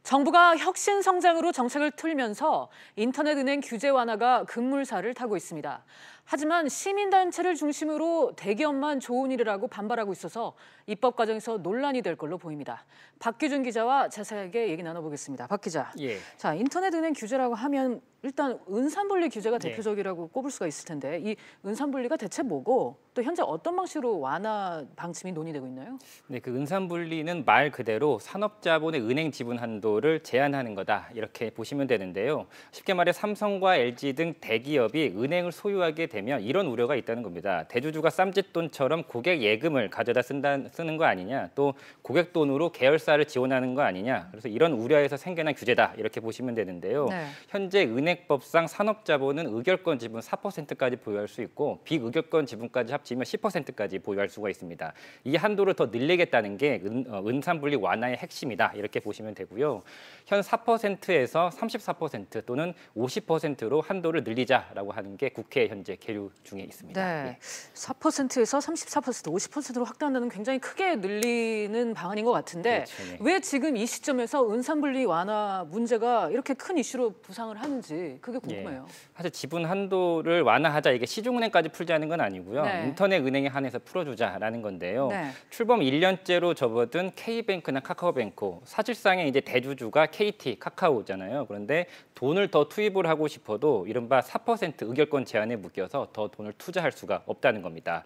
정부가 혁신 성장으로 정책을 틀면서 인터넷 은행 규제 완화가 급물살을 타고 있습니다. 하지만 시민단체를 중심으로 대기업만 좋은 일이라고 반발하고 있어서 입법 과정에서 논란이 될 걸로 보입니다. 박규준 기자와 자세하게 얘기 나눠보겠습니다. 박 기자. 예. 자, 인터넷 은행 규제라고 하면 일단 은산분리 규제가 대표적이라고 꼽을 수가 있을 텐데 이 은산분리가 대체 뭐고 또 현재 어떤 방식으로 완화 방침이 논의되고 있나요? 네, 그 은산분리는 말 그대로 산업자본의 은행 지분 한도를 제한하는 거다 이렇게 보시면 되는데요. 쉽게 말해 삼성과 LG 등 대기업이 은행을 소유하게 되면 이런 우려가 있다는 겁니다. 대주주가 쌈짓돈처럼 고객 예금을 가져다 쓰는 거 아니냐, 또 고객 돈으로 계열사를 지원하는 거 아니냐. 그래서 이런 우려에서 생겨난 규제다 이렇게 보시면 되는데요. 네. 현재 은행법상 산업자본은 의결권 지분 4%까지 보유할 수 있고 비의결권 지분까지 합치면 10%까지 보유할 수가 있습니다. 이 한도를 더 늘리겠다는 게 은산분리 완화의 핵심이다 이렇게 보시면 되고요. 현 4%에서 34% 또는 50%로 한도를 늘리자라고 하는 게 국회에 현재 계류 중에 있습니다. 네, 예. 4%에서 34%, 50%로 확대한다는 굉장히 크게 늘리는 방안인 것 같은데 그렇죠, 네. 왜 지금 이 시점에서 은산분리 완화 문제가 이렇게 큰 이슈로 부상을 하는지 그게 궁금해요. 예. 사실 지분 한도를 완화하자 이게 시중은행까지 풀자는 건 아니고요. 네. 인터넷 은행에 한해서 풀어주자라는 건데요. 네. 출범 1년째로 접어든 K뱅크나 카카오뱅크 사실상의 이제 대주주가 KT, 카카오잖아요. 그런데 돈을 더 투입을 하고 싶어도 이른바 4% 의결권 제한에 묶여서 더 돈을 투자할 수가 없다는 겁니다.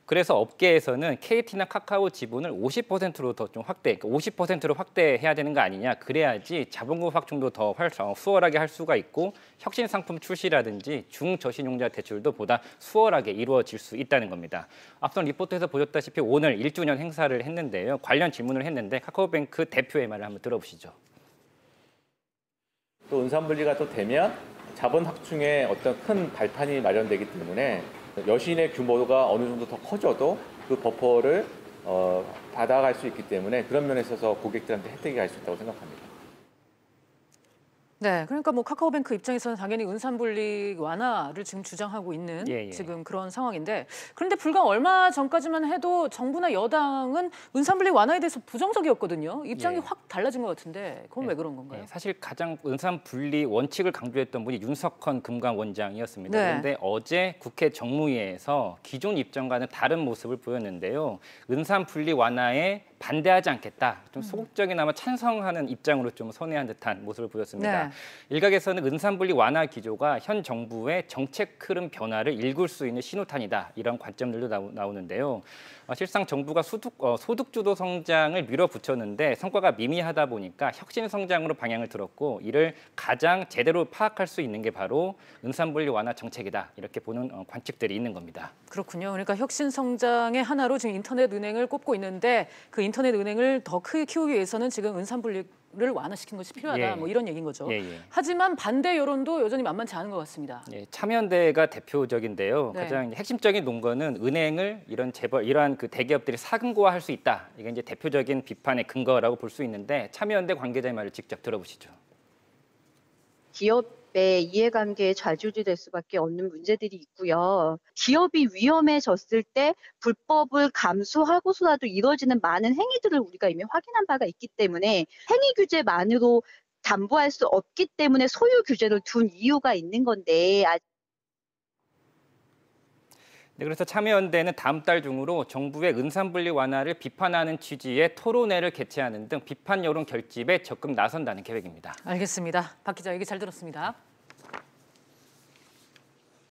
그래서 업계에서는 KT나 카카오 지분을 50%로 더 좀 확대, 50%로 확대해야 되는 거 아니냐. 그래야지 자본금 확충도 더 수월하게 할 수가 있고 혁신 상품 출시라든지 중저신용자 대출도 보다 수월하게 이루어질 수 있다는 겁니다. 앞선 리포트에서 보셨다시피 오늘 1주년 행사를 했는데요. 관련 질문을 했는데 카카오뱅크 대표의 말을 한번 들어보시죠. 또 은산분리가 또 되면 자본 확충에 어떤 큰 발판이 마련되기 때문에 여신의 규모가 어느 정도 더 커져도 그 버퍼를 받아갈 수 있기 때문에 그런 면에 있어서 고객들한테 혜택이 갈 수 있다고 생각합니다. 네, 그러니까 뭐 카카오뱅크 입장에서는 당연히 은산분리 완화를 지금 주장하고 있는 지금 그런 상황인데 그런데 불과 얼마 전까지만 해도 정부나 여당은 은산분리 완화에 대해서 부정적이었거든요. 입장이 확 달라진 것 같은데 그건 왜 그런 건가요? 사실 가장 은산분리 원칙을 강조했던 분이 윤석헌 금감원장이었습니다. 네. 그런데 어제 국회 정무위에서 기존 입장과는 다른 모습을 보였는데요. 은산분리 완화에 반대하지 않겠다. 좀 소극적이나마 찬성하는 입장으로 좀 선회한 듯한 모습을 보였습니다. 네. 일각에서는 은산분리 완화 기조가 현 정부의 정책 흐름 변화를 읽을 수 있는 신호탄이다. 이런 관점들도 나오는데요. 실상 정부가 소득주도 성장을 밀어붙였는데 성과가 미미하다 보니까 혁신 성장으로 방향을 들었고 이를 가장 제대로 파악할 수 있는 게 바로 은산분리 완화 정책이다. 이렇게 보는 관측들이 있는 겁니다. 그렇군요. 그러니까 혁신 성장의 하나로 지금 인터넷 은행을 꼽고 있는데 그 인터넷 은행을 더 크게 키우기 위해서는 지금 은산분리를 완화시키는 것이 필요하다. 뭐 이런 얘기인 거죠. 하지만 반대 여론도 여전히 만만치 않은 것 같습니다. 참여연대가 대표적인데요. 네. 가장 핵심적인 논거는 은행을 이러한 그 대기업들이 사금고화할 수 있다. 이게 이제 대표적인 비판의 근거라고 볼 수 있는데 참여연대 관계자의 말을 직접 들어보시죠. 기업의 이해관계에 좌지우지될 수밖에 없는 문제들이 있고요. 기업이 위험해졌을 때 불법을 감수하고서라도 이루어지는 많은 행위들을 우리가 이미 확인한 바가 있기 때문에 행위 규제만으로 담보할 수 없기 때문에 소유 규제를 둔 이유가 있는 건데 네, 그래서 참여연대는 다음 달 중으로 정부의 은산분리 완화를 비판하는 취지의 토론회를 개최하는 등 비판 여론 결집에 적극 나선다는 계획입니다. 알겠습니다. 박 기자 얘기 잘 들었습니다.